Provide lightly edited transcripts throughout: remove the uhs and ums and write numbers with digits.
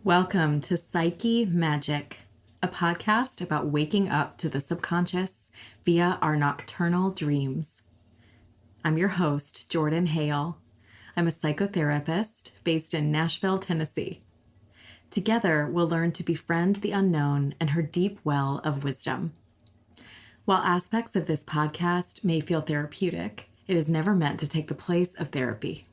Welcome to Psyche Magic, a podcast about waking up to the subconscious via our nocturnal dreams. I'm your host, Jordan Hale. I'm a psychotherapist based in Nashville, Tennessee. Together, we'll learn to befriend the unknown and her deep well of wisdom. While aspects of this podcast may feel therapeutic, it is never meant to take the place of therapy.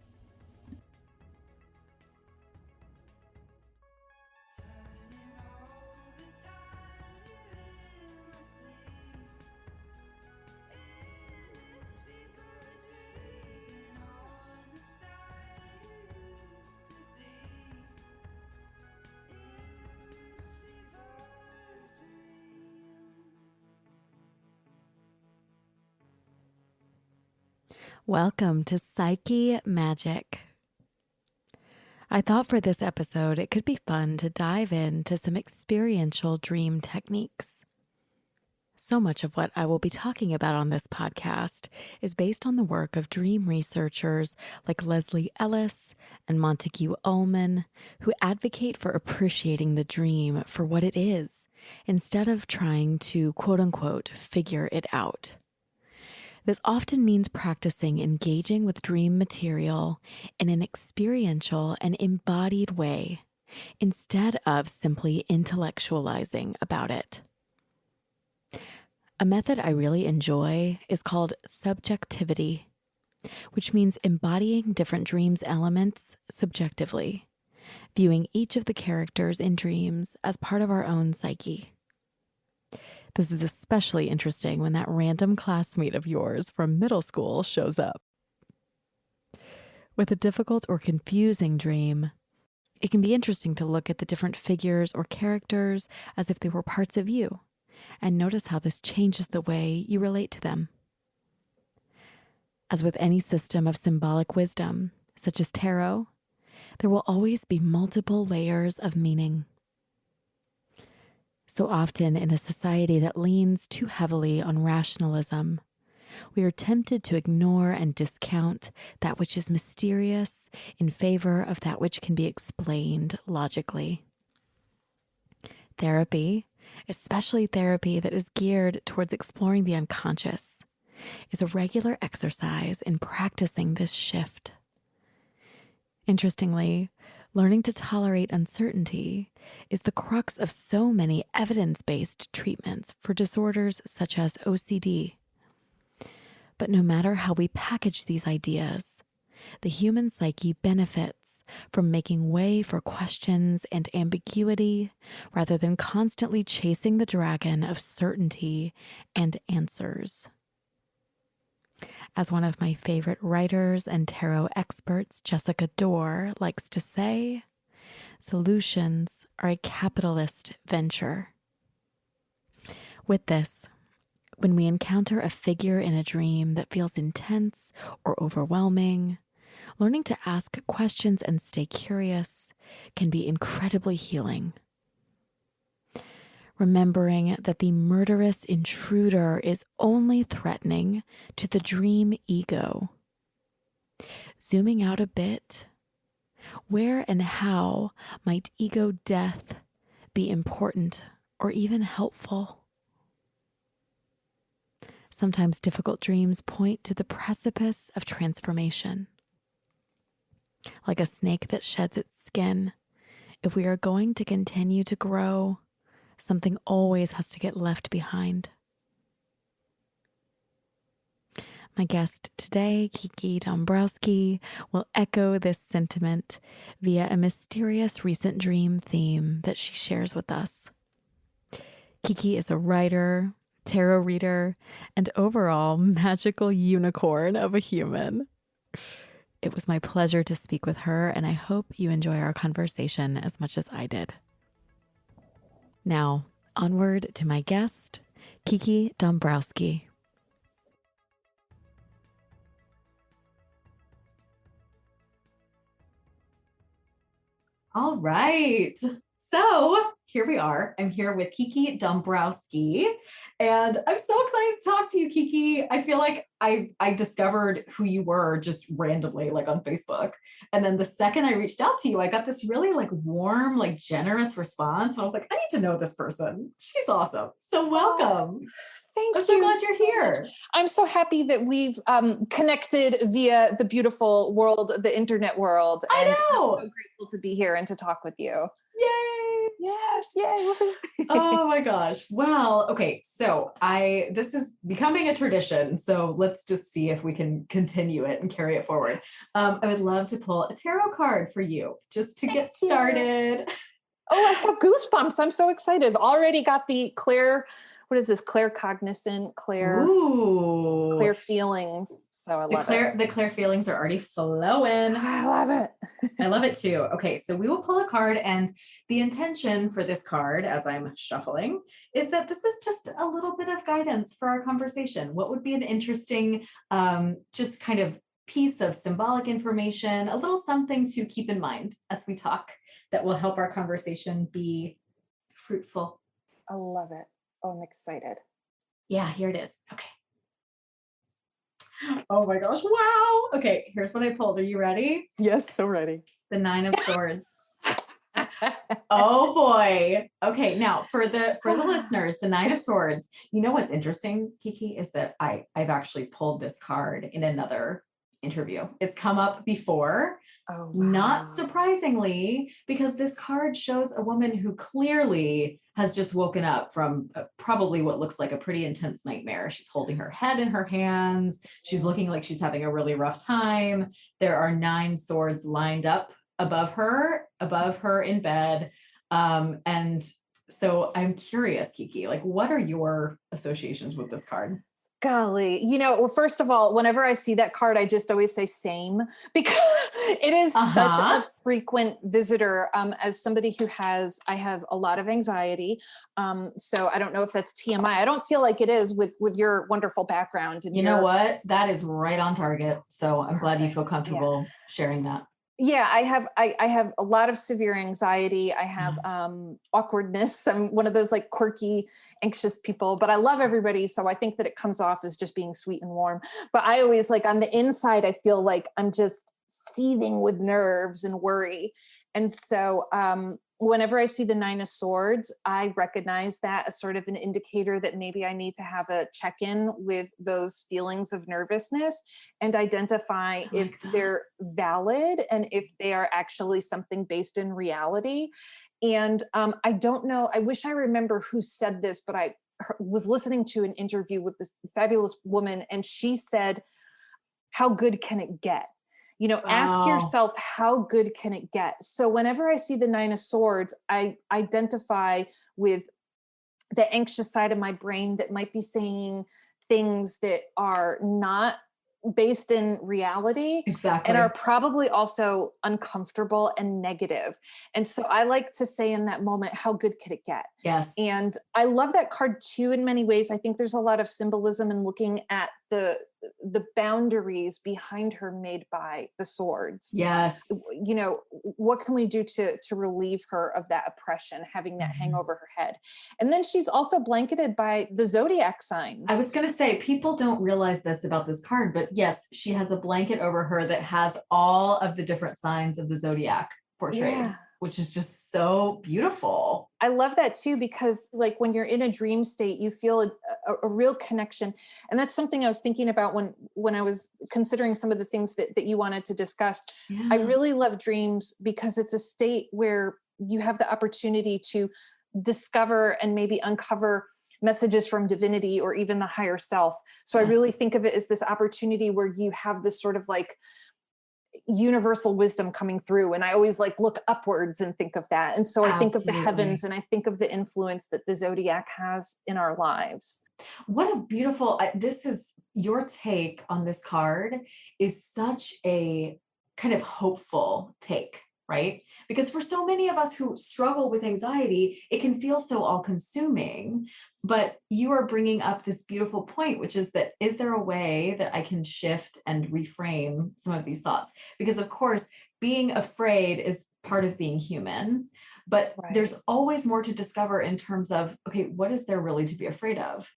Welcome to Psyche Magic. I thought for this episode it could be fun to dive into some experiential dream techniques. So much of what I will be talking about on this podcast is based on the work of dream researchers like Leslie Ellis and Montague Ullman, who advocate for appreciating the dream for what it is, instead of trying to quote-unquote figure it out. This often means practicing engaging with dream material in an experiential and embodied way, instead of simply intellectualizing about it. A method I really enjoy is called subjectivity, which means embodying different dreams elements subjectively, viewing each of the characters in dreams as part of our own psyche. This is especially interesting when that random classmate of yours from middle school shows up. With a difficult or confusing dream, it can be interesting to look at the different figures or characters as if they were parts of you, and notice how this changes the way you relate to them. As with any system of symbolic wisdom, such as tarot, there will always be multiple layers of meaning. So often in a society that leans too heavily on rationalism, we are tempted to ignore and discount that which is mysterious in favor of that which can be explained logically. Therapy, especially therapy that is geared towards exploring the unconscious, is a regular exercise in practicing this shift. Interestingly, learning to tolerate uncertainty is the crux of so many evidence-based treatments for disorders such as OCD. But no matter how we package these ideas, the human psyche benefits from making way for questions and ambiguity rather than constantly chasing the dragon of certainty and answers. As one of my favorite writers and tarot experts, Jessica Dorr, likes to say, solutions are a capitalist venture. With this, when we encounter a figure in a dream that feels intense or overwhelming, learning to ask questions and stay curious can be incredibly healing. Remembering that the murderous intruder is only threatening to the dream ego. Zooming out a bit, where and how might ego death be important or even helpful? Sometimes difficult dreams point to the precipice of transformation. Like a snake that sheds its skin, if we are going to continue to grow, something always has to get left behind. My guest today, Kiki Dombrowski, will echo this sentiment via a mysterious recent dream theme that she shares with us. Kiki is a writer, tarot reader, and overall magical unicorn of a human. It was my pleasure to speak with her, and I hope you enjoy our conversation as much as I did. Now, onward to my guest, Kiki Dombrowski. All right. So here we are. I'm here with Kiki Dombrowski, and I'm so excited to talk to you, Kiki. I feel like I discovered who you were just randomly, like on Facebook. And then the second I reached out to you, I got this really like warm, like generous response. And I was like, I need to know this person. She's awesome. So welcome. Thank I'm you. so glad you're so here. much. I'm so happy that we've connected via the beautiful world, the internet world. I And know. I'm so grateful to be here and to talk with you. Yay. Yes, yay. Oh my gosh. Well, okay. So this is becoming a tradition. So let's just see if we can continue it and carry it forward. I would love to pull a tarot card for you just to get started. Oh, I've got goosebumps. I'm so excited. I've already got the clear, what is this? Clear cognizant, clear feelings. So I love it. The clear feelings are already flowing. I love it. I love it too. Okay, so we will pull a card, and the intention for this card, as I'm shuffling, is that this is just a little bit of guidance for our conversation. What would be an interesting, just kind of piece of symbolic information, a little something to keep in mind as we talk that will help our conversation be fruitful. I love it. Oh, I'm excited. Yeah, here it is. Okay. Oh my gosh. Wow. Okay, here's what I pulled. Are you ready? Yes, so ready. The Nine of Swords. Oh boy. Okay, now for the listeners, the Nine of Swords. You know what's interesting, Kiki, is that I've actually pulled this card in another interview. It's come up before. Oh, wow. Not surprisingly, because this card shows a woman who clearly has just woken up from probably what looks like a pretty intense nightmare. She's holding her head in her hands. She's looking like she's having a really rough time. There are 9 swords lined up above her in bed. And so I'm curious, Kiki, like, what are your associations with this card? Golly, well, first of all, whenever I see that card, I just always say same, because it is such a frequent visitor. As somebody who I have a lot of anxiety. So I don't know if that's TMI. I don't feel like it is with your wonderful background. And you know what? That is right on target. So I'm glad you feel comfortable sharing that. Yeah, I have a lot of severe anxiety. I have awkwardness. I'm one of those like quirky, anxious people, but I love everybody. So I think that it comes off as just being sweet and warm. But I always, like, on the inside, I feel like I'm just seething with nerves and worry. And so whenever I see the 9 of Swords, I recognize that as sort of an indicator that maybe I need to have a check-in with those feelings of nervousness and identify if they're valid and if they are actually something based in reality. And I don't know, I wish I remember who said this, but I was listening to an interview with this fabulous woman, and she said, how good can it get? Ask yourself, how good can it get? So whenever I see the 9 of Swords, I identify with the anxious side of my brain that might be saying things that are not based in reality. Exactly. And are probably also uncomfortable and negative. And so I like to say in that moment, how good could it get? Yes. And I love that card too, in many ways. I think there's a lot of symbolism in looking at the boundaries behind her made by the swords. Yes. What can we do to relieve her of that oppression, having that hang over her head? And then she's also blanketed by the zodiac signs. I was going to say, people don't realize this about this card, but yes, she has a blanket over her that has all of the different signs of the zodiac portrayed, which is just so beautiful. I love that too, because like when you're in a dream state, you feel a real connection. And that's something I was thinking about when I was considering some of the things that you wanted to discuss. Yeah. I really love dreams because it's a state where you have the opportunity to discover and maybe uncover messages from divinity or even the higher self. So I really think of it as this opportunity where you have this sort of like universal wisdom coming through. And I always like look upwards and think of that. And so I think of the heavens, and I think of the influence that the zodiac has in our lives. What a beautiful, this is your take on this card is such a kind of hopeful take, right? Because for so many of us who struggle with anxiety, it can feel so all-consuming. But you are bringing up this beautiful point, which is that, is there a way that I can shift and reframe some of these thoughts? Because of course, being afraid is part of being human, but there's always more to discover in terms of, okay, what is there really to be afraid of?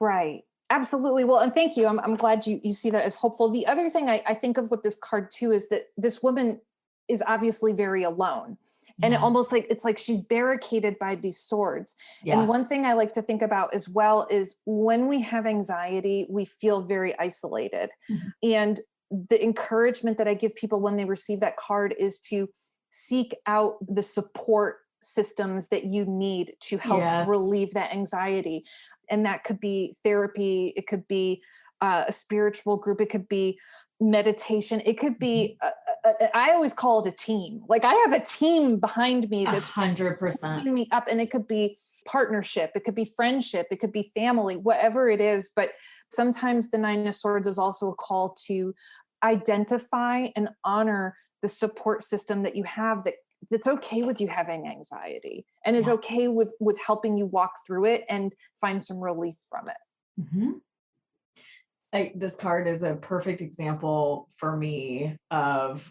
Right. Absolutely. Well, and thank you. I'm glad you see that as hopeful. The other thing I think of with this card too is that this woman is obviously very alone. And it almost like, it's like she's barricaded by these swords. Yeah. And one thing I like to think about as well is when we have anxiety, we feel very isolated. And the encouragement that I give people when they receive that card is to seek out the support systems that you need to help relieve that anxiety. And that could be therapy. It could be a spiritual group. It could be meditation. It could be, I always call it a team. Like I have a team behind me that's 100% me up, and it could be partnership. It could be friendship. It could be family, whatever it is. But sometimes the Nine of Swords is also a call to identify and honor the support system that you have that's okay with you having anxiety and is okay with helping you walk through it and find some relief from it. This card is a perfect example for me of,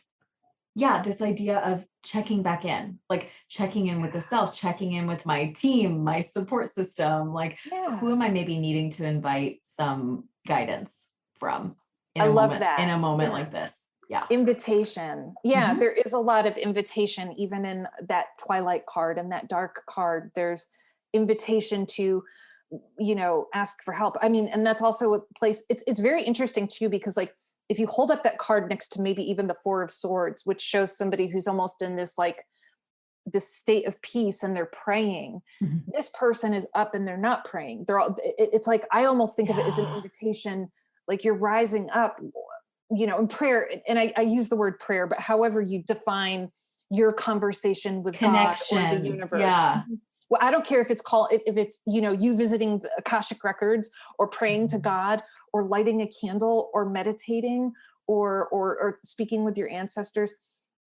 this idea of checking back in, like checking in with the self, checking in with my team, my support system, like who am I maybe needing to invite some guidance from in a moment like this. Yeah. Invitation. Yeah. There is a lot of invitation, even in that Twilight card and that dark card, there's invitation to, ask for help. I mean, and that's also a place, it's very interesting too, because like, if you hold up that card next to maybe even the Four of Swords, which shows somebody who's almost in this, like this state of peace and they're praying, this person is up and they're not praying. They're all, it's like, I almost think of it as an invitation, like you're rising up, in prayer. And I use the word prayer, but however you define your conversation with connection, God or the universe. Well, I don't care if it's you visiting the Akashic records or praying to God or lighting a candle or meditating or speaking with your ancestors.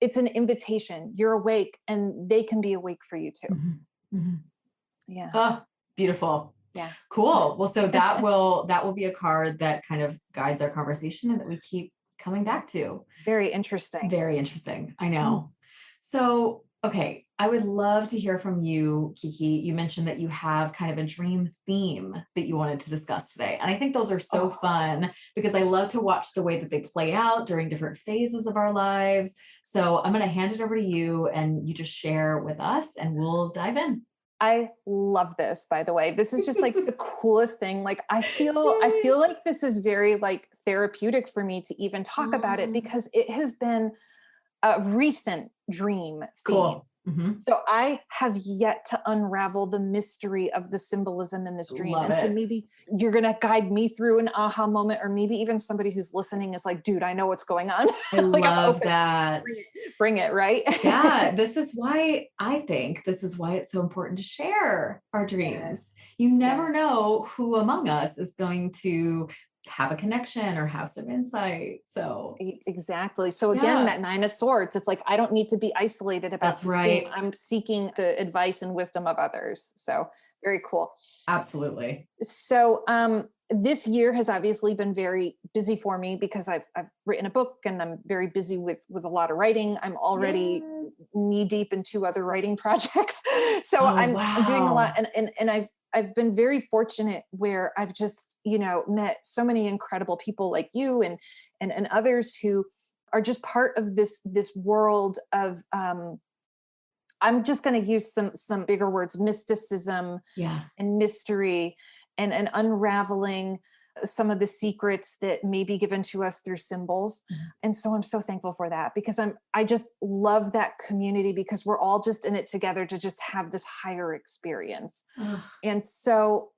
It's an invitation. You're awake and they can be awake for you too. Yeah. Oh, beautiful. Yeah. Cool. Well, so that will be a card that kind of guides our conversation and that we keep coming back to. Very interesting. Very interesting. I know. So, okay. I would love to hear from you, Kiki. You mentioned that you have kind of a dream theme that you wanted to discuss today. And I think those are so fun because I love to watch the way that they play out during different phases of our lives. So I'm going to hand it over to you and you just share with us and we'll dive in. I love this, by the way. This is just like the coolest thing. Like I feel like this is very like therapeutic for me to even talk about it because it has been a recent dream theme. Cool. So I have yet to unravel the mystery of the symbolism in this dream. So maybe you're going to guide me through an aha moment, or maybe even somebody who's listening is like, dude, I know what's going on. I love that. Bring it, right? Yeah. This is why it's so important to share our dreams. You never know who among us is going to have a connection or have some insight. So exactly. So again, that Nine of Swords, it's like, I don't need to be isolated about this thing. I'm seeking the advice and wisdom of others. So very cool. Absolutely. So, this year has obviously been very busy for me because I've written a book and I'm very busy with a lot of writing. I'm already knee deep in 2 other writing projects. So I'm doing a lot and I've been very fortunate where I've just, met so many incredible people like you and others who are just part of this world of, I'm just going to use some bigger words, mysticism and mystery and unraveling some of the secrets that may be given to us through symbols. And so I'm so thankful for that because I just love that community because we're all just in it together to just have this higher experience. And so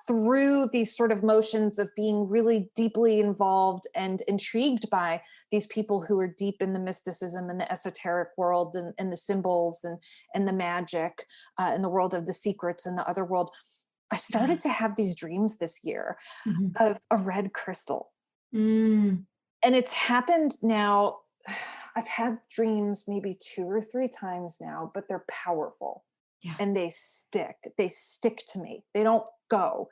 through these sort of motions of being really deeply involved and intrigued by these people who are deep in the mysticism and the esoteric world and the symbols and the magic in the world of the secrets and the other world, I started to have these dreams this year of a red crystal. And it's happened now. I've had dreams maybe 2 or 3 times now, but they're powerful and they stick to me. They don't go.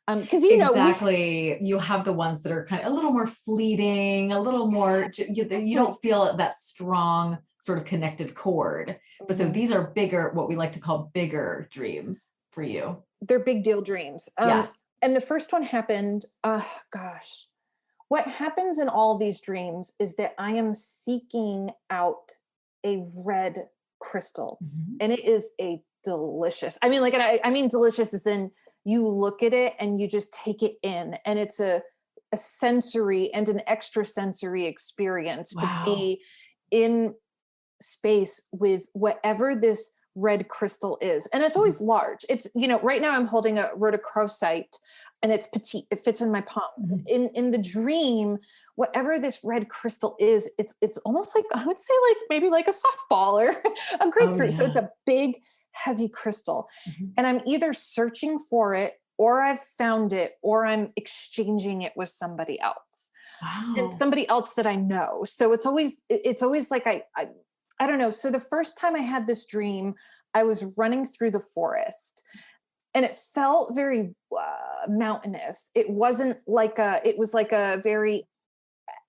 Cause exactly. You have the ones that are kind of a little more fleeting, a little more, you don't feel that strong sort of connective cord. But so these are bigger, what we like to call bigger dreams for you. They're big deal dreams. Yeah. And the first one happened, gosh, what happens in all these dreams is that I am seeking out a red crystal, and it is a delicious, I mean, like, and I mean, delicious as in you look at it and you just take it in, and it's a sensory and an extrasensory experience to be in space with whatever this red crystal is. And it's always large. It's, you know, right now I'm holding a rhodochrosite and it's petite. It fits in my palm. In the dream, whatever this red crystal is, it's almost like, I would say like maybe like a softball or a grapefruit. So it's a big, heavy crystal. And I'm either searching for it, or I've found it, or I'm exchanging it with somebody else. And somebody else that I know. So it's always like, I don't know. So the first time I had this dream, I was running through the forest and it felt very mountainous. It was like a very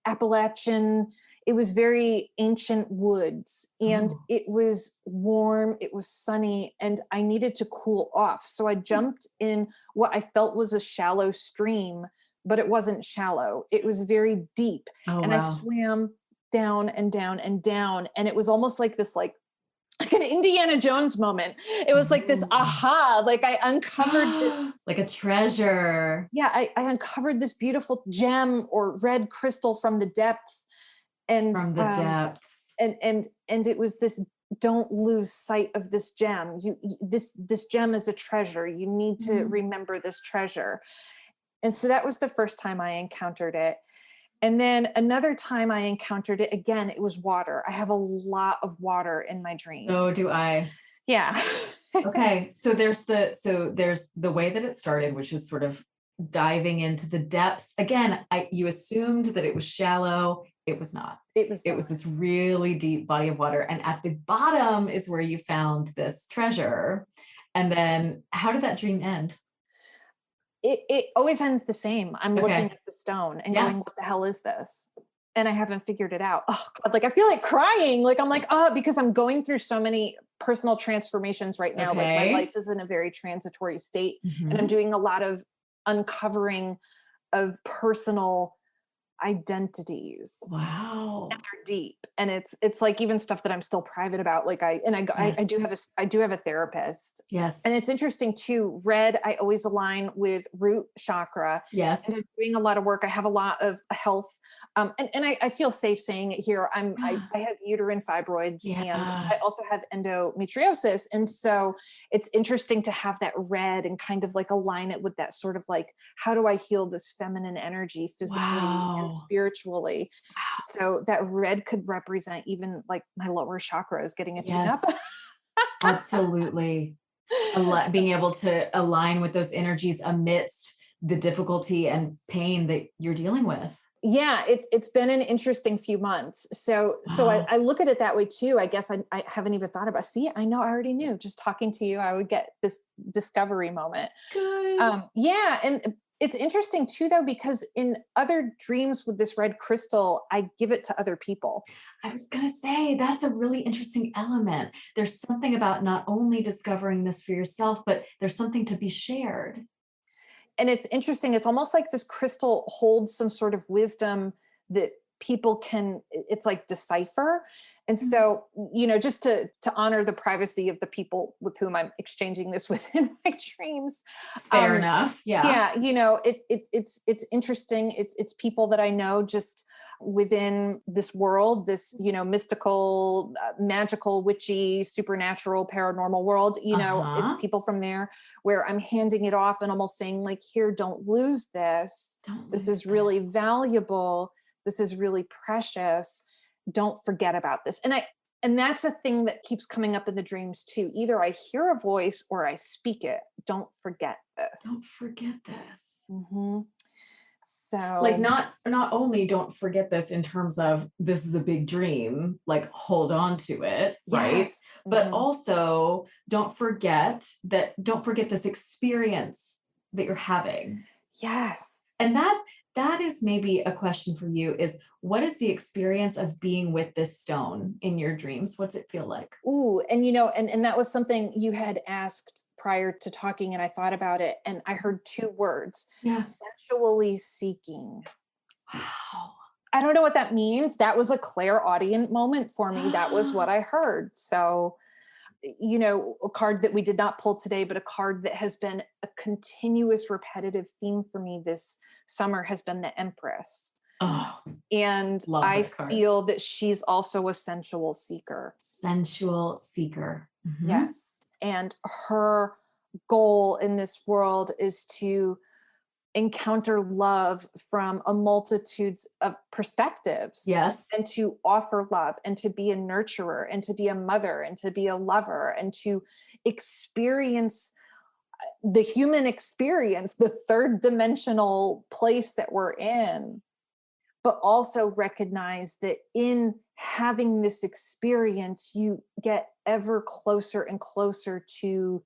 Appalachian, it was very ancient woods, and it was warm, it was sunny, and I needed to cool off. So I jumped in what I felt was a shallow stream, but it wasn't shallow. It was very deep. I swam down and down and down. And it was almost like this, like an Indiana Jones moment. It was like this aha, like I uncovered this. Like a treasure. Yeah, I uncovered this beautiful gem or red crystal from the depths. And and it was this, don't lose sight of this gem. This gem is a treasure. You need to remember this treasure. And so that was the first time I encountered it. And then another time I encountered it again, it was water. I have a lot of water in my dreams. So do I. Yeah. Okay. So there's the way that it started, which is sort of diving into the depths. Again, you assumed that it was shallow. It was not. It was this really deep body of water. And at the bottom is where you found this treasure. And then how did that dream end? It always ends the same. I'm looking at the stone and going, what the hell is this? And I haven't figured it out. Oh God, like I feel like crying. Like I'm like, because I'm going through so many personal transformations right now. Like my life is in a very transitory state, and I'm doing a lot of uncovering of personal identities. Wow. And they're deep. And it's like even stuff that I'm still private about. Like I do have a therapist. Yes. And it's interesting too. Red, I always align with root chakra. Yes. And I'm doing a lot of work. I have a lot of health. And I feel safe saying it here. I have uterine fibroids and I also have endometriosis. And so it's interesting to have that red and kind of like align it with that sort of like, how do I heal this feminine energy physically and spiritually? So that red could represent even like my lower chakras getting a tune up. Absolutely. Being able to align with those energies amidst the difficulty and pain that you're dealing with. Yeah, it's been an interesting few months. So I look at it that way too. I guess I haven't even thought about, I know I already knew, just talking to you, I would get this discovery moment. Good. And it's interesting too, though, because in other dreams with this red crystal, I give it to other people. I was going to say, that's a really interesting element. There's something about not only discovering this for yourself, but there's something to be shared. And it's interesting. It's almost like this crystal holds some sort of wisdom that people can, it's like decipher. And so, just to honor the privacy of the people with whom I'm exchanging this with in my dreams. Fair enough. Yeah. Yeah. It's interesting. It's people that I know just within this world, this, mystical, magical, witchy, supernatural, paranormal world, it's people from there where I'm handing it off and almost saying like, here, don't lose this. This is really valuable. This is really precious. Don't forget about this. And that's a thing that keeps coming up in the dreams too. Either I hear a voice or I speak it. Don't forget this. Don't forget this. Mm-hmm. So like not only don't forget this in terms of this is a big dream, like hold on to it, right? But also don't forget this experience that you're having. Yes. And that is maybe a question for you is, what is the experience of being with this stone in your dreams? What's it feel like? Ooh, and you know, and that was something you had asked prior to talking, and I thought about it, and I heard two words: Yeah. sensually seeking. Wow. I don't know what that means. That was a clairaudient moment for me. That was what I heard. So, you know, a card that we did not pull today, but a card that has been a continuous repetitive theme for me this summer has been the Empress. Oh, And love I that card. feel that she's also a sensual seeker. Sensual seeker. Mhm. Yes. And her goal in this world is to encounter love from a multitudes of perspectives. Yes. And to offer love and to be a nurturer and to be a mother and to be a lover and to experience the human experience, the third dimensional place that we're in, but also recognize that in having this experience, you get ever closer and closer to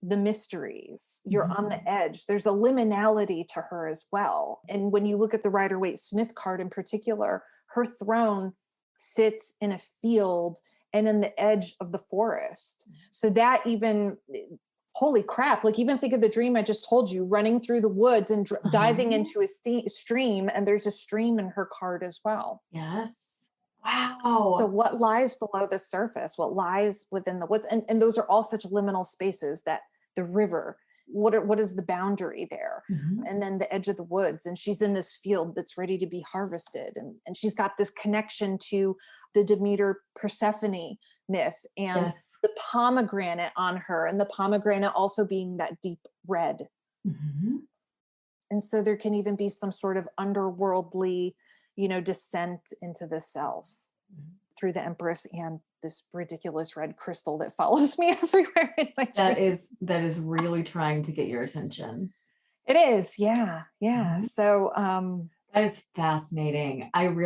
the mysteries. You're on the edge. There's a liminality to her as well. And when you look at the Rider-Waite-Smith card in particular, her throne sits in a field and in the edge of the forest. So that even, holy crap, like even think of the dream I just told you, running through the woods and diving into a stream, and there's a stream in her card as well. Yes. Wow. So what lies below the surface, what lies within the woods, and those are all such liminal spaces, that the river, what is the boundary there? And then the edge of the woods, and she's in this field that's ready to be harvested, and she's got this connection to the Demeter Persephone myth, and Yes. the pomegranate on her, and the pomegranate also being that deep red. And so there can even be some sort of underworldly, you know, descent into the self through the Empress and this ridiculous red crystal that follows me everywhere in my dreams. That is really trying to get your attention. It is. Yeah. Yeah. So, that is fascinating. I'm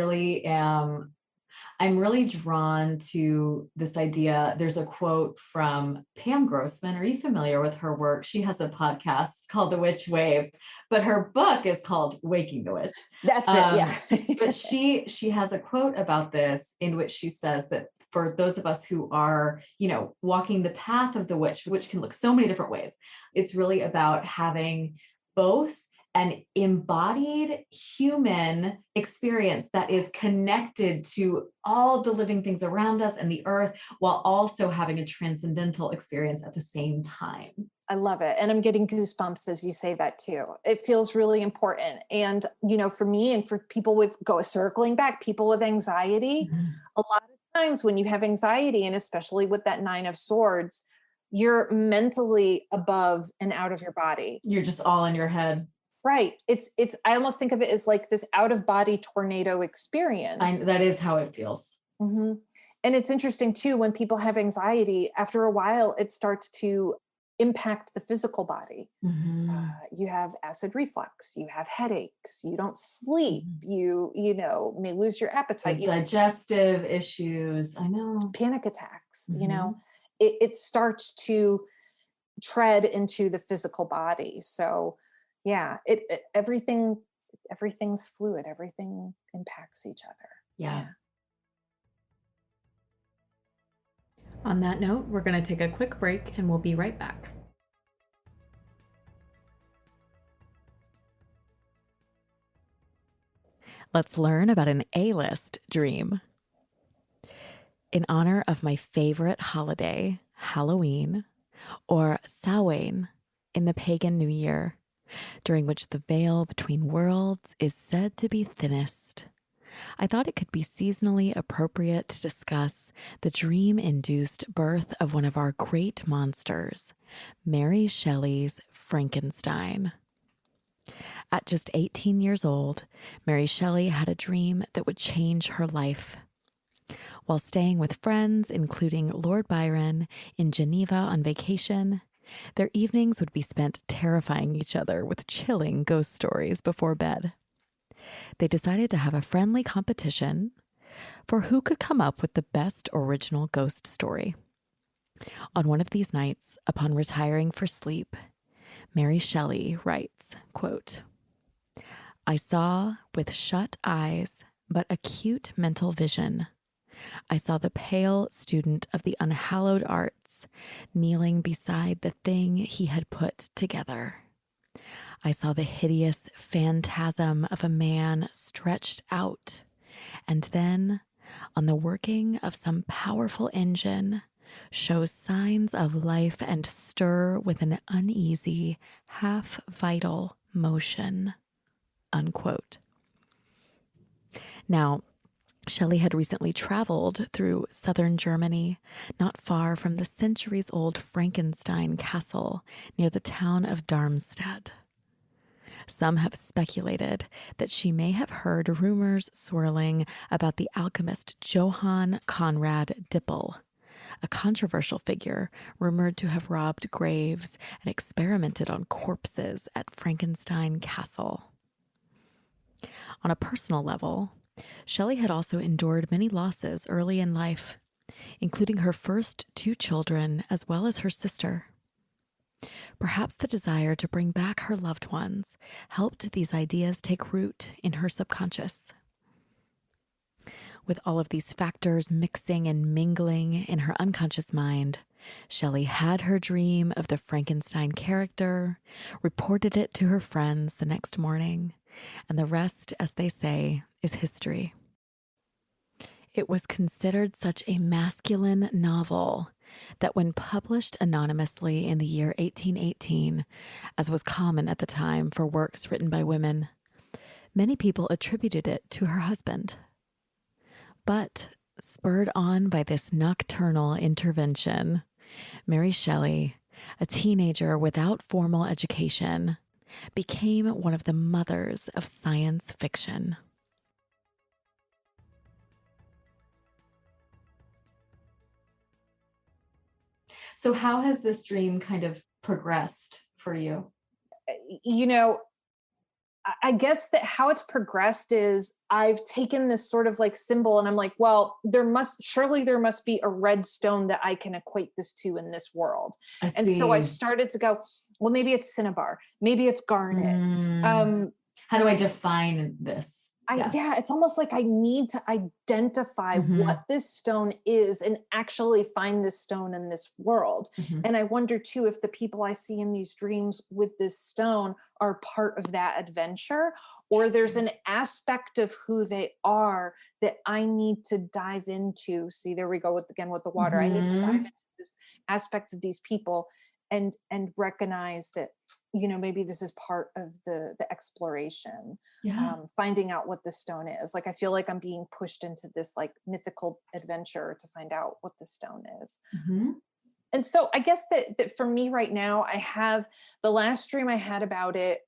really drawn to this idea. There's a quote from Pam Grossman. Are you familiar with her work? She has a podcast called The Witch Wave, but her book is called Waking the Witch. That's it. Yeah. But she has a quote about this in which she says that for those of us who are, you know, walking the path of the witch, which can look so many different ways, it's really about having both an embodied human experience that is connected to all the living things around us and the earth, while also having a transcendental experience at the same time. I love it. And I'm getting goosebumps as you say that too. It feels really important. And, you know, for me and for people circling back, people with anxiety, a lot of times when you have anxiety, and especially with that 9 of Swords, you're mentally above and out of your body. You're just all in your head. Right. I almost think of it as like this out of body tornado experience. That is how it feels. And it's interesting too, when people have anxiety, after a while, it starts to impact the physical body. You have acid reflux, you have headaches, you don't sleep, you know, may lose your appetite. Digestive issues. I know. Panic attacks, you know, it starts to tread into the physical body. So yeah, everything's fluid. Everything impacts each other. Yeah. On that note, we're going to take a quick break and we'll be right back. Let's learn about an A-list dream. In honor of my favorite holiday, Halloween, or Samhain in the pagan New Year, during which the veil between worlds is said to be thinnest, I thought it could be seasonally appropriate to discuss the dream-induced birth of one of our great monsters, Mary Shelley's Frankenstein. At just 18 years old, Mary Shelley had a dream that would change her life. While staying with friends, including Lord Byron, in Geneva on vacation, their evenings would be spent terrifying each other with chilling ghost stories before bed. They decided to have a friendly competition for who could come up with the best original ghost story. On one of these nights, upon retiring for sleep, Mary Shelley writes, quote, I saw with shut eyes, but acute mental vision. I saw the pale student of the unhallowed arts kneeling beside the thing he had put together. I saw the hideous phantasm of a man stretched out, and then, on the working of some powerful engine, shows signs of life and stir with an uneasy, half-vital motion. Unquote. Now, Shelley had recently traveled through southern Germany, not far from the centuries-old Frankenstein castle near the town of Darmstadt. Some have speculated that she may have heard rumors swirling about the alchemist Johann Conrad Dippel, a controversial figure rumored to have robbed graves and experimented on corpses at Frankenstein Castle. On a personal level, Shelley had also endured many losses early in life, including her first 2 children as well as her sister. Perhaps the desire to bring back her loved ones helped these ideas take root in her subconscious. With all of these factors mixing and mingling in her unconscious mind, Shelley had her dream of the Frankenstein character, reported it to her friends the next morning, and the rest, as they say, is history. It was considered such a masculine novel that when published anonymously in the year 1818, as was common at the time for works written by women, many people attributed it to her husband. But, spurred on by this nocturnal intervention, Mary Shelley, a teenager without formal education, became one of the mothers of science fiction. So how has this dream kind of progressed for you? I guess that how it's progressed is I've taken this sort of like symbol and I'm like, well, there must be a red stone that I can equate this to in this world. And so I started to go, well, maybe it's cinnabar, maybe it's garnet. How do I define this? It's almost like I need to identify what this stone is and actually find this stone in this world. And I wonder too, if the people I see in these dreams with this stone are part of that adventure, or there's an aspect of who they are that I need to dive into. See, there we go with the water. I need to dive into this aspect of these people and recognize that, maybe this is part of the exploration, finding out what the stone is. Like, I feel like I'm being pushed into this like mythical adventure to find out what the stone is. And so I guess that for me right now, I have the last dream I had about it.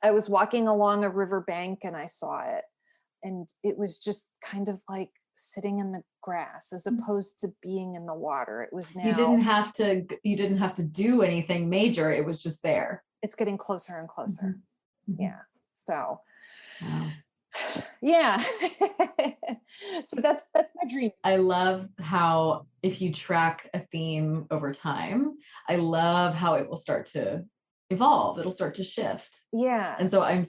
I was walking along a riverbank and I saw it, and it was just kind of like sitting in the grass as opposed to being in the water. It was now you didn't have to do anything major. It was just there. It's getting closer and closer. Yeah. So wow. Yeah. So that's my dream. I love how if you track a theme over time, I love how it will start to evolve. It'll start to shift. Yeah. And so I'm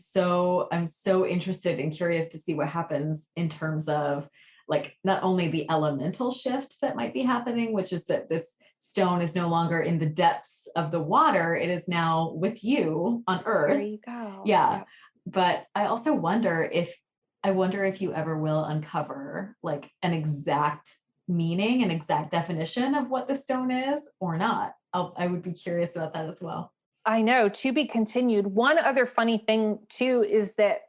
so interested and curious to see what happens in terms of like not only the elemental shift that might be happening, which is that this stone is no longer in the depths of the water. It is now with you on Earth. There you go. Yeah. Yep. But I also wonder if you ever will uncover like an exact meaning, an exact definition of what the stone is or not. I would be curious about that as well. I know, to be continued. One other funny thing too is that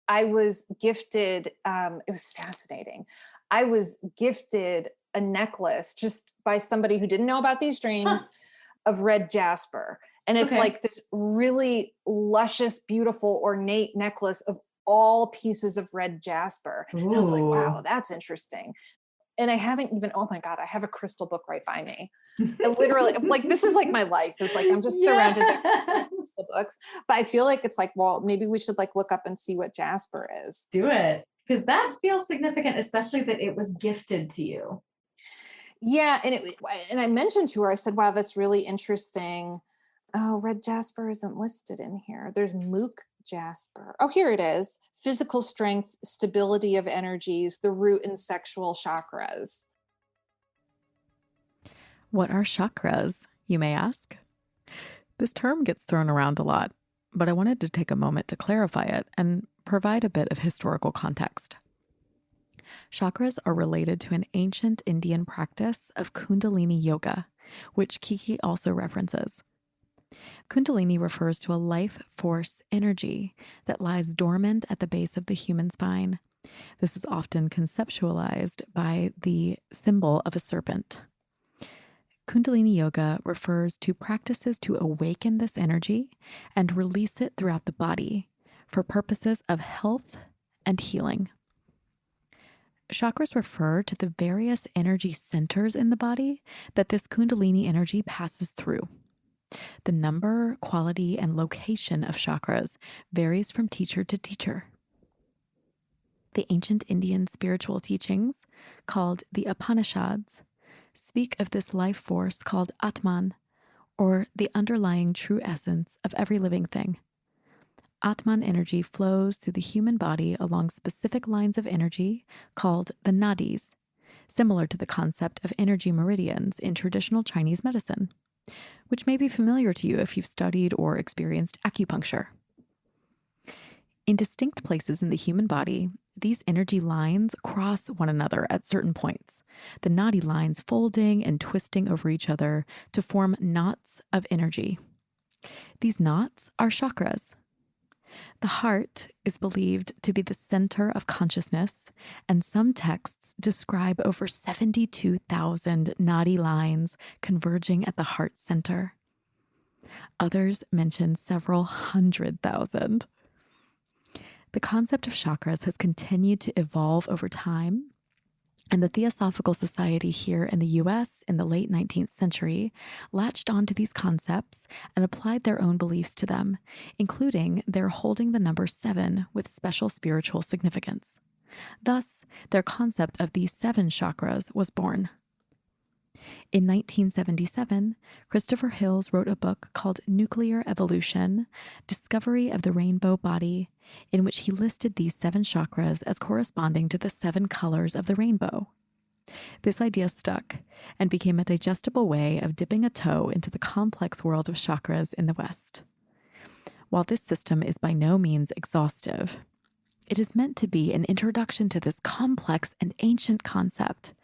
I was gifted, it was fascinating. I was gifted a necklace just by somebody who didn't know about these dreams of red jasper. And it's like this really luscious, beautiful, ornate necklace of all pieces of red jasper. And I was like, wow, that's interesting. And I haven't even, oh my God, I have a crystal book right by me. I literally, like, this is like my life. It's like, I'm just surrounded by crystal books. But I feel like it's like, well, maybe we should like look up and see what jasper is. Do it. Because that feels significant, especially that it was gifted to you. Yeah. And I mentioned to her, I said, wow, that's really interesting. Oh, red jasper isn't listed in here. There's mook jasper. Oh, here it is. Physical strength, stability of energies, the root and sexual chakras. What are chakras, you may ask? This term gets thrown around a lot, but I wanted to take a moment to clarify it and provide a bit of historical context. Chakras are related to an ancient Indian practice of Kundalini yoga, which Kiki also references. Kundalini refers to a life force energy that lies dormant at the base of the human spine. This is often conceptualized by the symbol of a serpent. Kundalini yoga refers to practices to awaken this energy and release it throughout the body for purposes of health and healing. Chakras refer to the various energy centers in the body that this Kundalini energy passes through. The number, quality, and location of chakras varies from teacher to teacher. The ancient Indian spiritual teachings, called the Upanishads, speak of this life force called Atman, or the underlying true essence of every living thing. Atman energy flows through the human body along specific lines of energy called the nadis, similar to the concept of energy meridians in traditional Chinese medicine, which may be familiar to you if you've studied or experienced acupuncture. In distinct places in the human body, these energy lines cross one another at certain points, the nadi lines folding and twisting over each other to form knots of energy. These knots are chakras. The heart is believed to be the center of consciousness, and some texts describe over 72,000 nadi lines converging at the heart center. Others mention several 100,000. The concept of chakras has continued to evolve over time, and the Theosophical Society here in the US in the late 19th century latched onto these concepts and applied their own beliefs to them, including their holding the number 7 with special spiritual significance. Thus, their concept of these 7 chakras was born. In 1977, Christopher Hills wrote a book called Nuclear Evolution: Discovery of the Rainbow Body, in which he listed these 7 chakras as corresponding to the 7 colors of the rainbow. This idea stuck and became a digestible way of dipping a toe into the complex world of chakras in the West. While this system is by no means exhaustive, it is meant to be an introduction to this complex and ancient concept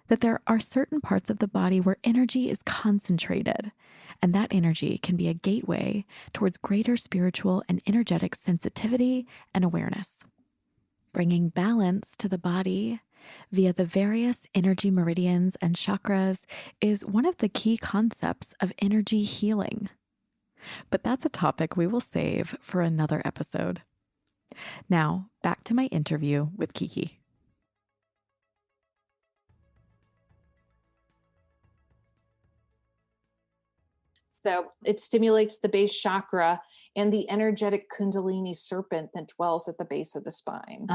that there are certain parts of the body where energy is concentrated, and that energy can be a gateway towards greater spiritual and energetic sensitivity and awareness. Bringing balance to the body via the various energy meridians and chakras is one of the key concepts of energy healing. But that's a topic we will save for another episode. Now, back to my interview with Kiki. So it stimulates the base chakra and the energetic Kundalini serpent that dwells at the base of the spine.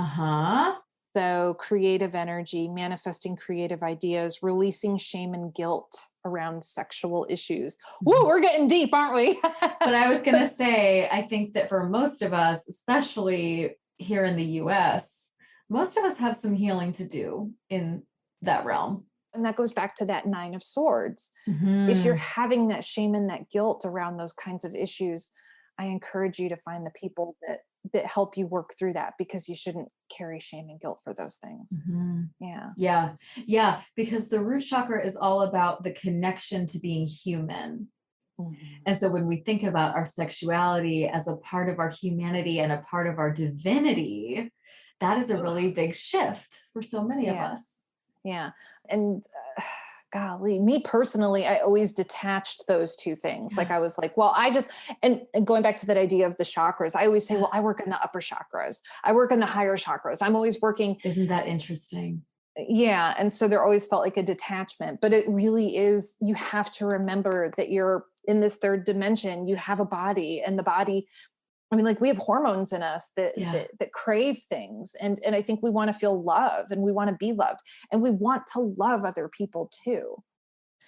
So creative energy, manifesting creative ideas, releasing shame and guilt around sexual issues. Woo, we're getting deep, aren't we? But I was going to say, I think that for most of us, especially here in the US, most of us have some healing to do in that realm. And that goes back to that 9 of Swords. If you're having that shame and that guilt around those kinds of issues, I encourage you to find the people that help you work through that, because you shouldn't carry shame and guilt for those things. Yeah. Because the root chakra is all about the connection to being human. And so when we think about our sexuality as a part of our humanity and a part of our divinity, that is a really big shift for so many of us. Yeah. And golly, me personally, I always detached those two things. Like I was like, well, and going back to that idea of the chakras, I always say, well, I work in the upper chakras. I work in the higher chakras. I'm always working. Isn't that interesting? Yeah. And so there always felt like a detachment, but it really is, you have to remember that you're in this 3rd dimension, you have a body, and the body, I mean, like we have hormones in us that crave things. And I think we want to feel love, and we want to be loved, and we want to love other people too.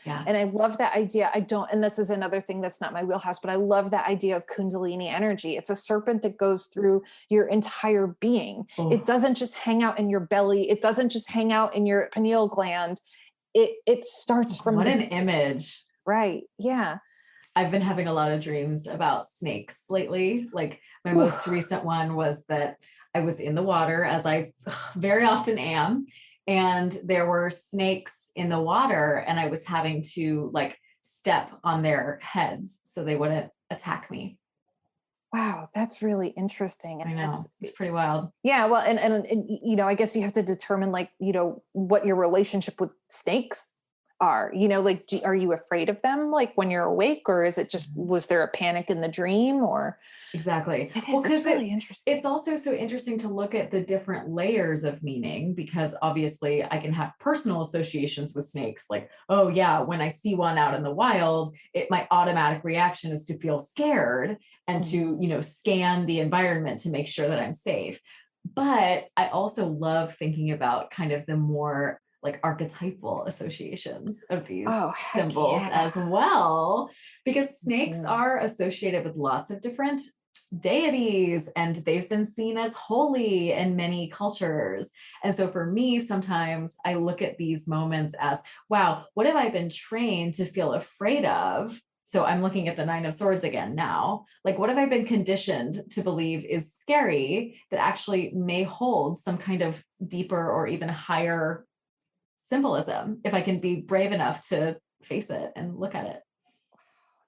Yeah. And I love that idea. And this is another thing that's not my wheelhouse, but I love that idea of Kundalini energy. It's a serpent that goes through your entire being. Oh. It doesn't just hang out in your belly. It doesn't just hang out in your pineal gland. It starts from what an image. Right. Yeah. I've been having a lot of dreams about snakes lately. Like my most recent one was that I was in the water, as I very often am, and there were snakes in the water, and I was having to like step on their heads so they wouldn't attack me. Wow, that's really interesting. I know, it's pretty wild. Yeah, well, and you know, I guess you have to determine, like, you know, what your relationship with snakes are. You know, like, are you afraid of them, like when you're awake, or is it just, was there a panic in the dream, or? Exactly. Well, it's really interesting. It's also so interesting to look at the different layers of meaning, because obviously I can have personal associations with snakes. Like, oh yeah, when I see one out in the wild, my automatic reaction is to feel scared and to, you know, scan the environment to make sure that I'm safe. But I also love thinking about kind of the more like archetypal associations of these symbols as well, because snakes are associated with lots of different deities, and they've been seen as holy in many cultures. And so for me, sometimes I look at these moments as, wow, what have I been trained to feel afraid of? So I'm looking at the Nine of Swords again now. Like, what have I been conditioned to believe is scary that actually may hold some kind of deeper or even higher symbolism, if I can be brave enough to face it and look at it?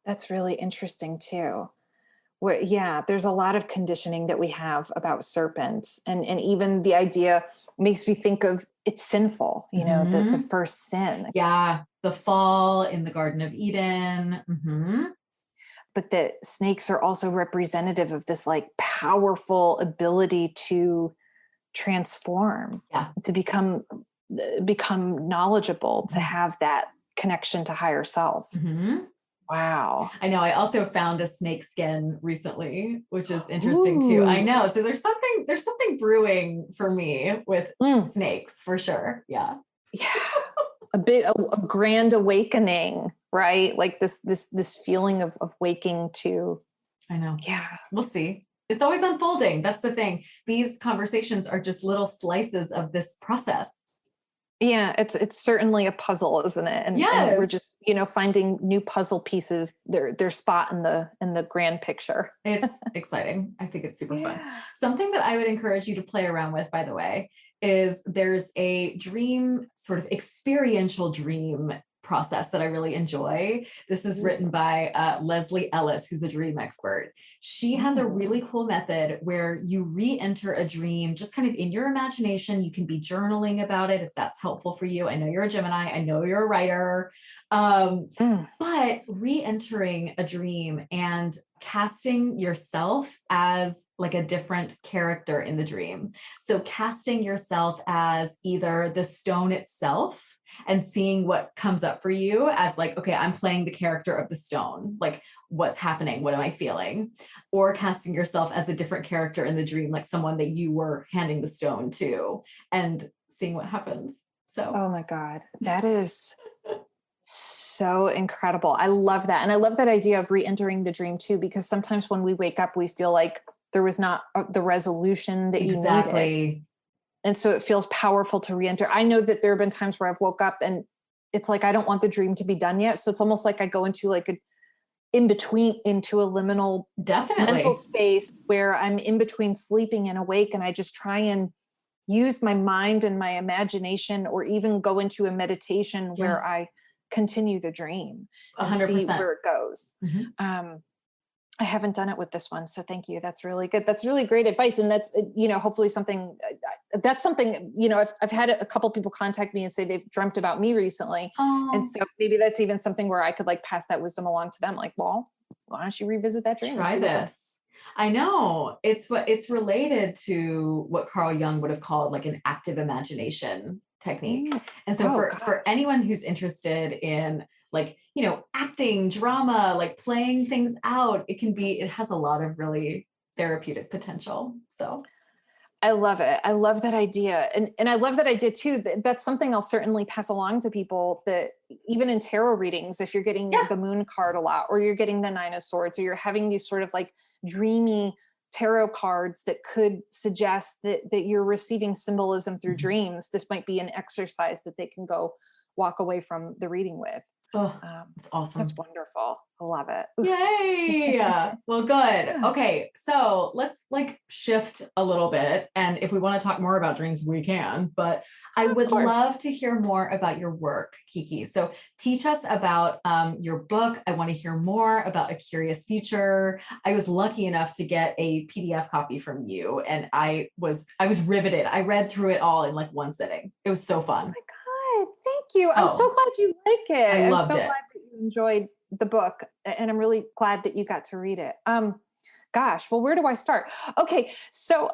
That's really interesting too. Where, yeah, there's a lot of conditioning that we have about serpents, and even the idea makes me think of it's sinful, you know, the first sin. Yeah, the fall in the Garden of Eden. But that snakes are also representative of this like powerful ability to transform, to become knowledgeable, to have that connection to higher self. Wow. I know. I also found a snake skin recently, which is interesting too. I know. So there's something brewing for me with snakes for sure. Yeah. Yeah. a grand awakening, right? Like this feeling of waking to. I know. Yeah. We'll see. It's always unfolding. That's the thing. These conversations are just little slices of this process. Yeah, it's certainly a puzzle, isn't it? And we're just, you know, finding new puzzle pieces, their spot in the grand picture. It's exciting. I think it's super fun. Something that I would encourage you to play around with, by the way, is there's a dream, sort of experiential dream process that I really enjoy. This is written by Leslie Ellis, who's a dream expert. She has a really cool method where you re-enter a dream just kind of in your imagination. You can be journaling about it if that's helpful for you. I know you're a Gemini. I know you're a writer. But re-entering a dream and casting yourself as like a different character in the dream. So casting yourself as either the stone itself and seeing what comes up for you as like, okay, I'm playing the character of the stone. Like, what's happening? What am I feeling? Or casting yourself as a different character in the dream, like someone that you were handing the stone to, and seeing what happens. So, oh my God, that is so incredible. I love that. And I love that idea of re-entering the dream too, because sometimes when we wake up, we feel like there was not the resolution that you needed. And so it feels powerful to re-enter. I know that there have been times where I've woke up and it's like, I don't want the dream to be done yet. So it's almost like I go into like into a liminal mental space where I'm in between sleeping and awake. And I just try and use my mind and my imagination, or even go into a meditation where I continue the dream and 100%. see where it goes. I haven't done it with this one. So thank you. That's really good. That's really great advice. And that's, you know, hopefully that's something, you know, I've had a couple people contact me and say they've dreamt about me recently. And so maybe that's even something where I could like pass that wisdom along to them. Like, well, why don't you revisit that dream? Try this. I know it's related to what Carl Jung would have called like an active imagination technique. And so for anyone who's interested in like, you know, acting, drama, like playing things out, it has a lot of really therapeutic potential. So I love it. I love that idea. And I love that idea too. That's something I'll certainly pass along to people, that even in tarot readings, if you're getting the moon card a lot, or you're getting the 9 of swords, or you're having these sort of like dreamy tarot cards that could suggest that you're receiving symbolism through dreams, this might be an exercise that they can go walk away from the reading with. Oh, it's awesome. That's wonderful. I love it. Yay. Well, good. Okay. So let's like shift a little bit. And if we want to talk more about dreams, we can, but I would love to hear more about your work, Kiki. So teach us about your book. I want to hear more about A Curious Future. I was lucky enough to get a PDF copy from you, and I was riveted. I read through it all in like one sitting. It was so fun. Oh my God. Thank you. I'm so glad you like it. I loved I'm so it. glad that you enjoyed the book, and I'm really glad that you got to read it. Gosh, well, where do I start? Okay. So,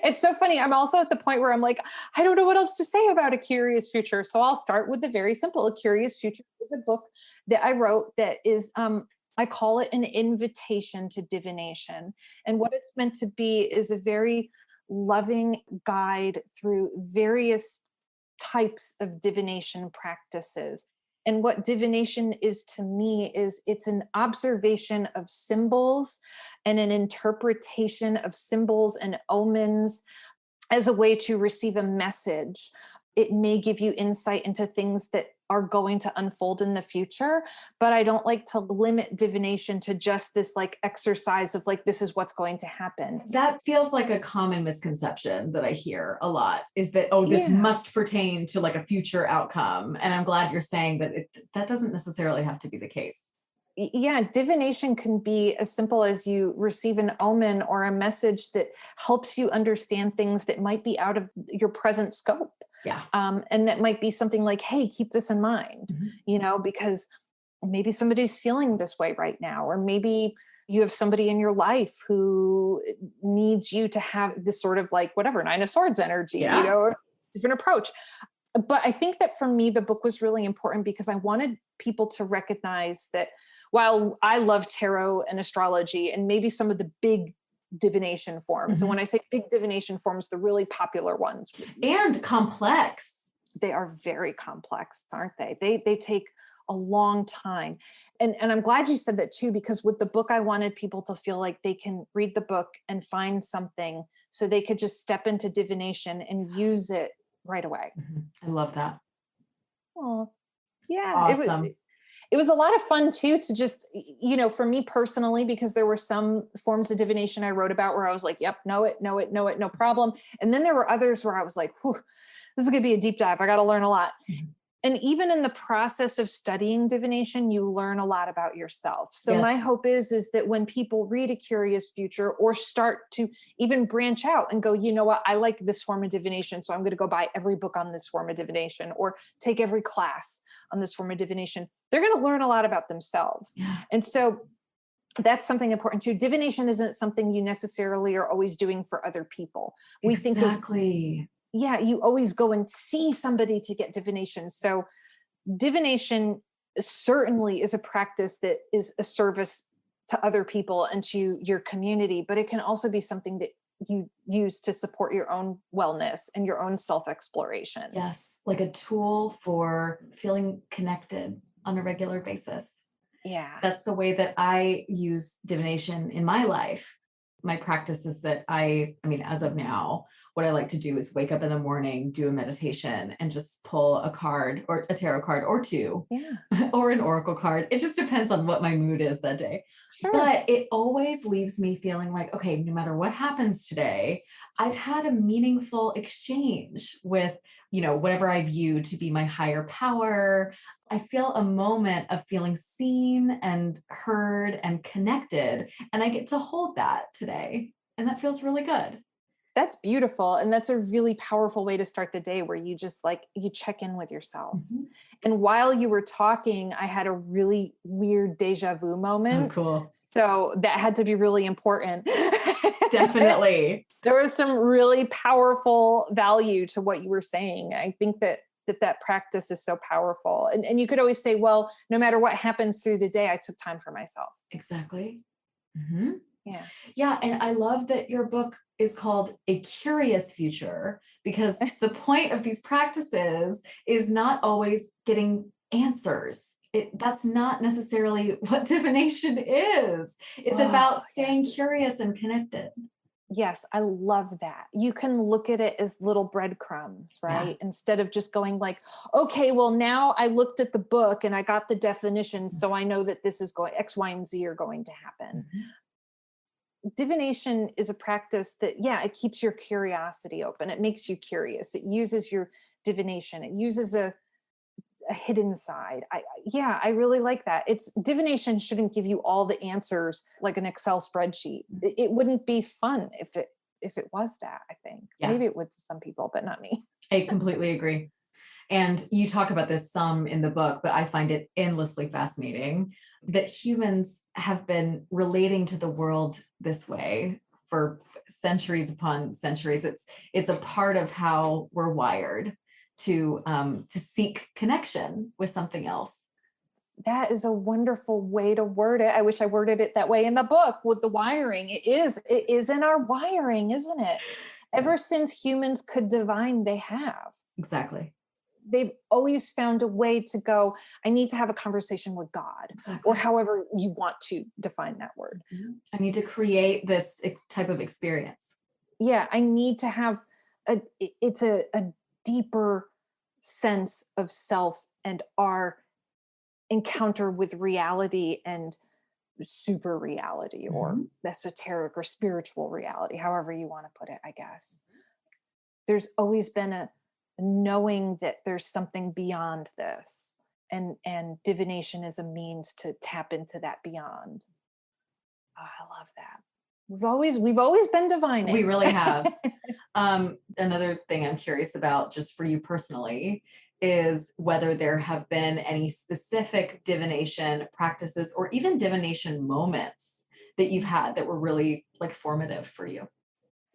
it's so funny. I'm also at the point where I'm like, I don't know what else to say about A Curious Future. So I'll start with the very simple. A Curious Future is a book that I wrote that is, I call it an invitation to divination. And what it's meant to be is a very loving guide through various types of divination practices. And what divination is to me is it's an observation of symbols and an interpretation of symbols and omens as a way to receive a message. It may give you insight into things that are going to unfold in the future, but I don't like to limit divination to just this like exercise of like, this is what's going to happen. That feels like a common misconception that I hear a lot, is that, oh, this must pertain to like a future outcome. And I'm glad you're saying that that doesn't necessarily have to be the case. Yeah, divination can be as simple as you receive an omen or a message that helps you understand things that might be out of your present scope. Yeah. And that might be something like, hey, keep this in mind, because maybe somebody's feeling this way right now, or maybe you have somebody in your life who needs you to have this sort of like, whatever, 9 of Swords energy, different approach. But I think that for me, the book was really important because I wanted people to recognize that while I love tarot and astrology and maybe some of the big divination forms, and when I say big divination forms, the really popular ones. And complex. They are very complex, aren't they? They take a long time. And I'm glad you said that too, because with the book, I wanted people to feel like they can read the book and find something so they could just step into divination and use it right away. I love that. Oh, yeah. Awesome. It was a lot of fun too, to just, for me personally, because there were some forms of divination I wrote about where I was like, yep, know it, no problem. And then there were others where I was like, whew, this is going to be a deep dive. I got to learn a lot. And even in the process of studying divination, you learn a lot about yourself. So my hope is that when people read A Curious Future or start to even branch out and go, you know what, I like this form of divination, so I'm going to go buy every book on this form of divination or take every class on this form of divination, they're going to learn a lot about themselves. And so that's something important too. Divination isn't something you necessarily are always doing for other people. We think of, you always go and see somebody to get divination. So divination certainly is a practice that is a service to other people and to your community, but it can also be something that you use to support your own wellness and your own self-exploration. Yes, like a tool for feeling connected on a regular basis. Yeah. That's the way that I use divination in my life. My practice is that as of now, what I like to do is wake up in the morning, do a meditation, and just pull a card or a tarot card or two, or an oracle card. It just depends on what my mood is that day. Sure. But it always leaves me feeling like, okay, no matter what happens today, I've had a meaningful exchange with, whatever I view to be my higher power. I feel a moment of feeling seen and heard and connected, and I get to hold that today. And that feels really good. That's beautiful. And that's a really powerful way to start the day, where you just you check in with yourself. And while you were talking, I had a really weird deja vu moment. Oh, cool. So that had to be really important. Definitely. There was some really powerful value to what you were saying. I think that practice is so powerful. And you could always say, well, no matter what happens through the day, I took time for myself. Exactly. Yeah. Yeah. And I love that your book is called A Curious Future, because the point of these practices is not always getting answers. That's not necessarily what divination is. It's Oh, about staying yes. curious and connected. Yes, I love that. You can look at it as little breadcrumbs, right? Instead of just going like, okay, well, now I looked at the book and I got the definition, so I know that this is going, X, Y, and Z are going to happen. Divination is a practice that, yeah, it keeps your curiosity open. It makes you curious. It uses your divination. It uses a hidden side. I really like that. It's divination shouldn't give you all the answers like an Excel spreadsheet. It wouldn't be fun if it was that, I think. Yeah. Maybe it would to some people, but not me. I completely agree. And you talk about this some in the book, but I find it endlessly fascinating that humans have been relating to the world this way for centuries upon centuries. It's a part of how we're wired to seek connection with something else. That is a wonderful way to word it. I wish I worded it that way in the book with the wiring. It is in our wiring, isn't it? Ever since humans could divine, they have. Exactly. They've always found a way to go, I need to have a conversation with God, Exactly. or however you want to define that word. I need to create this type of experience. Yeah, I need to have it's a deeper sense of self and our encounter with reality and super reality or esoteric or spiritual reality, however you want to put it, I guess. There's always been a knowing that there's something beyond this, and divination is a means to tap into that beyond. Oh, I love that. We've always been divining. We really have. Another thing I'm curious about, just for you personally, is whether there have been any specific divination practices or even divination moments that you've had that were really like formative for you.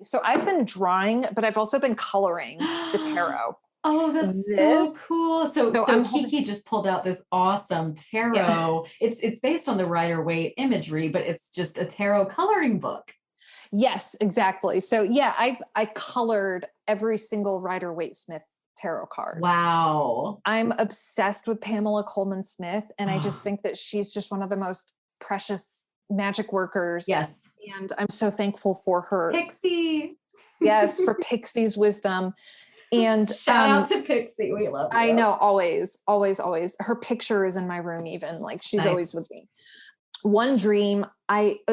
So I've been drawing, but I've also been coloring the tarot. Oh, that's so cool. So Kiki just pulled out this awesome tarot. Yeah. It's based on the Rider-Waite imagery, but it's just a tarot coloring book. Yes, exactly. So yeah, I colored every single Rider-Waite Smith tarot card. Wow. I'm obsessed with Pamela Coleman Smith, and I just think that she's just one of the most precious magic workers. Yes. And I'm so thankful for her. Pixie. Yes, for Pixie's wisdom. And shout out to Pixie. We love you. I know, always, always, always. Her picture is in my room, even like she's always with me. One dream,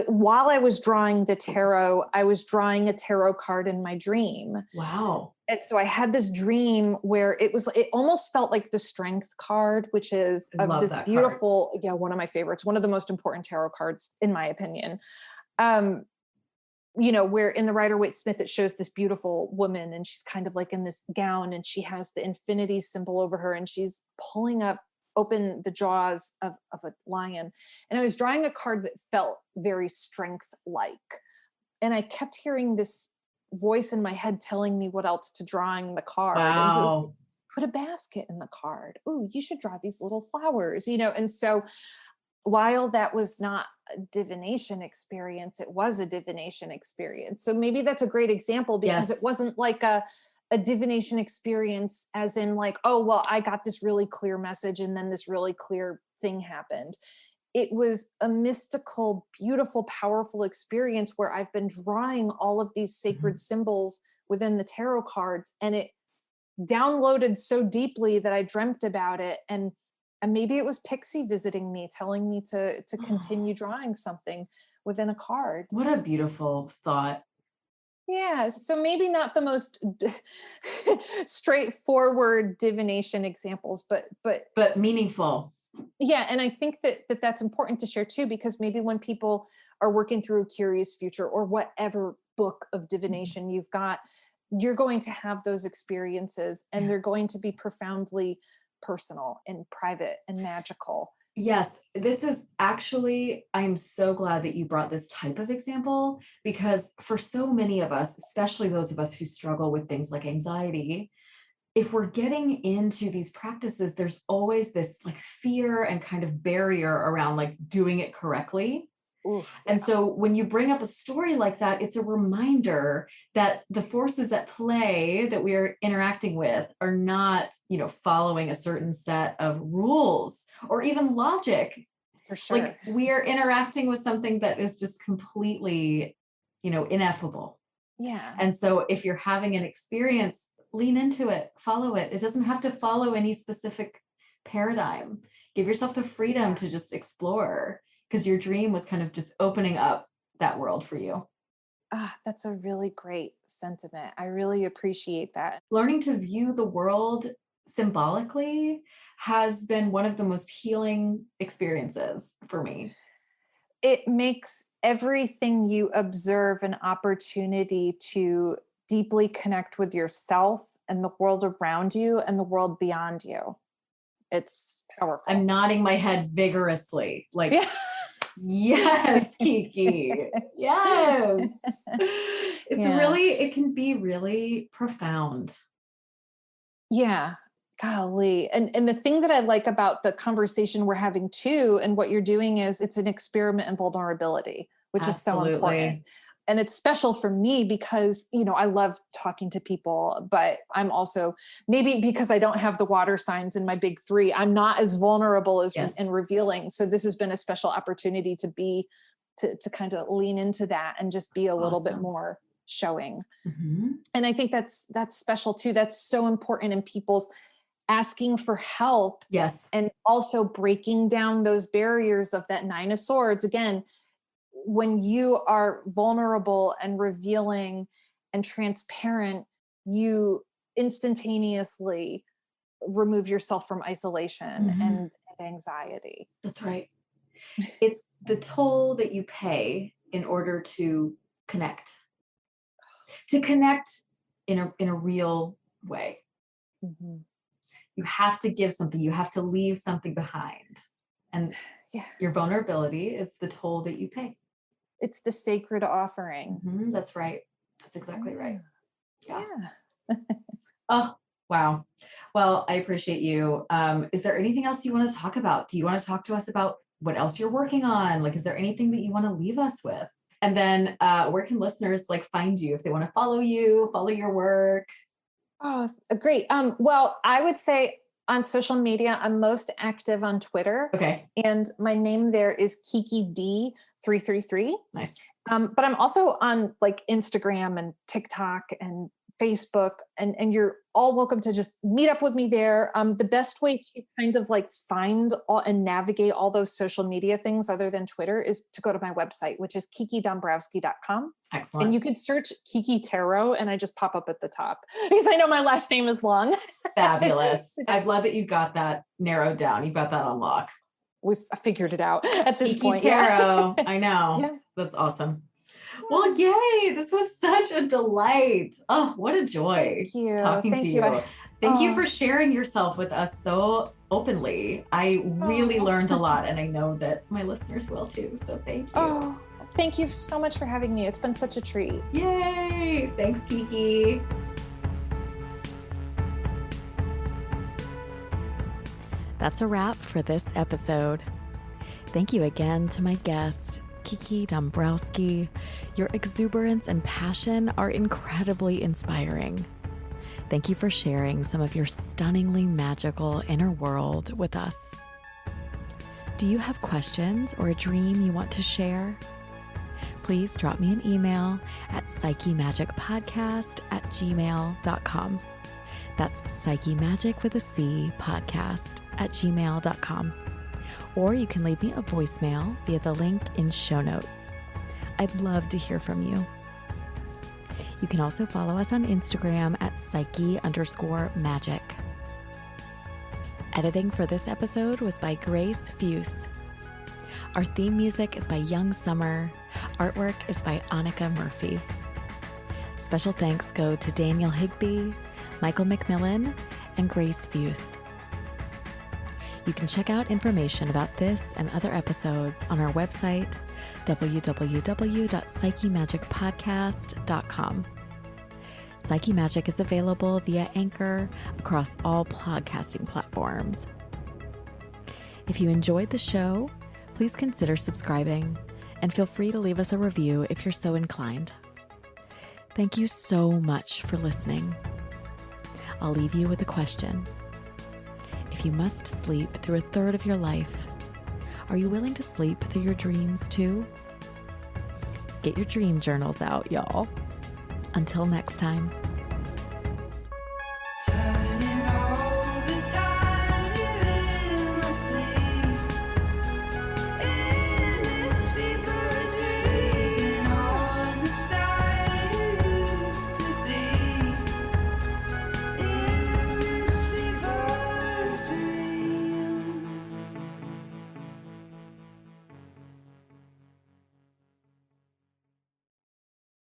while I was drawing the tarot, I was drawing a tarot card in my dream. Wow. And so I had this dream where it almost felt like the Strength card, which is of this beautiful, one of my favorites, one of the most important tarot cards, in my opinion. Where in the Rider-Waite Smith, it shows this beautiful woman and she's kind of like in this gown and she has the infinity symbol over her and she's pulling open the jaws of a lion. And I was drawing a card that felt very strength-like. And I kept hearing this voice in my head telling me what else to draw in the card. Wow. And so it was, put a basket in the card. Ooh, you should draw these little flowers, and so while that was not a divination experience, it was a divination experience. So maybe that's a great example because it wasn't like a divination experience as in like, oh, well, I got this really clear message and then this really clear thing happened. It was a mystical, beautiful, powerful experience where I've been drawing all of these sacred symbols within the tarot cards, and it downloaded so deeply that I dreamt about it. And maybe it was Pixie visiting me, telling me to continue drawing something within a card. What a beautiful thought. Yeah. So maybe not the most straightforward divination examples, but meaningful. Yeah. And I think that that's important to share too, because maybe when people are working through a curious future or whatever book of divination you've got, you're going to have those experiences and they're going to be profoundly personal and private and magical. Yes, this is actually, I'm so glad that you brought this type of example, because for so many of us, especially those of us who struggle with things like anxiety, if we're getting into these practices, there's always this like fear and kind of barrier around like doing it correctly. Ooh, And yeah. so when you bring up a story like that, it's a reminder that the forces at play that we are interacting with are not, following a certain set of rules or even logic. For sure. Like we are interacting with something that is just completely, ineffable. Yeah. And so if you're having an experience, lean into it, follow it. It doesn't have to follow any specific paradigm. Give yourself the freedom to just explore, because your dream was kind of just opening up that world for you. That's a really great sentiment. I really appreciate that. Learning to view the world symbolically has been one of the most healing experiences for me. It makes everything you observe an opportunity to deeply connect with yourself and the world around you and the world beyond you. It's powerful. I'm nodding my head vigorously, like, Yeah. yes, Kiki. Yes. It can be really profound. Yeah. Golly. And the thing that I like about the conversation we're having too, and what you're doing is it's an experiment in vulnerability, which is so important. And it's special for me because, I love talking to people, but I'm also, maybe because I don't have the water signs in my big 3, I'm not as vulnerable as and revealing. So this has been a special opportunity to kind of lean into that and just be a little bit more showing. Mm-hmm. And I think that's special too. That's so important in people's asking for help. Yes. And also breaking down those barriers of that 9 of Swords. Again, when you are vulnerable and revealing and transparent, you instantaneously remove yourself from isolation and anxiety. That's right. It's the toll that you pay in order to connect in a real way. Mm-hmm. You have to give something, you have to leave something behind. And your vulnerability is the toll that you pay. It's the sacred offering. Mm-hmm. That's right. That's exactly right. Yeah. Oh, wow. Well, I appreciate you. Is there anything else you want to talk about? Do you want to talk to us about what else you're working on? Like, is there anything that you want to leave us with? And then where can listeners find you if they want to follow your work? Oh, great. Well, I would say on social media, I'm most active on Twitter. Okay. And my name there is Kiki D333. Nice. But I'm also on Instagram and TikTok and Facebook, and you're all welcome to just meet up with me there. The best way to kind of find and navigate all those social media things other than Twitter is to go to my website, which is kikidombrowski.com. Excellent. And you could search Kiki Tarot and I just pop up at the top because I know my last name is long. Fabulous. I'm glad that you got that narrowed down. You got that on lock. We've figured it out at this Kiki point. Tarot. I know. Yeah. That's awesome. Well, yay. This was such a delight. Oh, what a joy talking to you. Thank you for sharing yourself with us so openly. I really learned a lot, and I know that my listeners will too. So thank you. Thank you so much for having me. It's been such a treat. Yay. Thanks, Kiki. That's a wrap for this episode. Thank you again to my guest, Kiki Dombrowski. Your exuberance and passion are incredibly inspiring. Thank you for sharing some of your stunningly magical inner world with us. Do you have questions or a dream you want to share? Please drop me an email at psychemagicpodcast@gmail.com. That's psychemagic with a C podcast@gmail.com. Or you can leave me a voicemail via the link in show notes. I'd love to hear from you. You can also follow us on Instagram at psyche_magic. Editing for this episode was by Grace Fuse. Our theme music is by Young Summer. Artwork is by Annika Murphy. Special thanks go to Daniel Higby, Michael McMillan, and Grace Fuse. You can check out information about this and other episodes on our website, www.psychemagicpodcast.com. Psyche Magic is available via Anchor across all podcasting platforms. If you enjoyed the show, please consider subscribing and feel free to leave us a review if you're so inclined. Thank you so much for listening. I'll leave you with a question. If you must sleep through a third of your life, are you willing to sleep through your dreams too? Get your dream journals out, y'all. Until next time.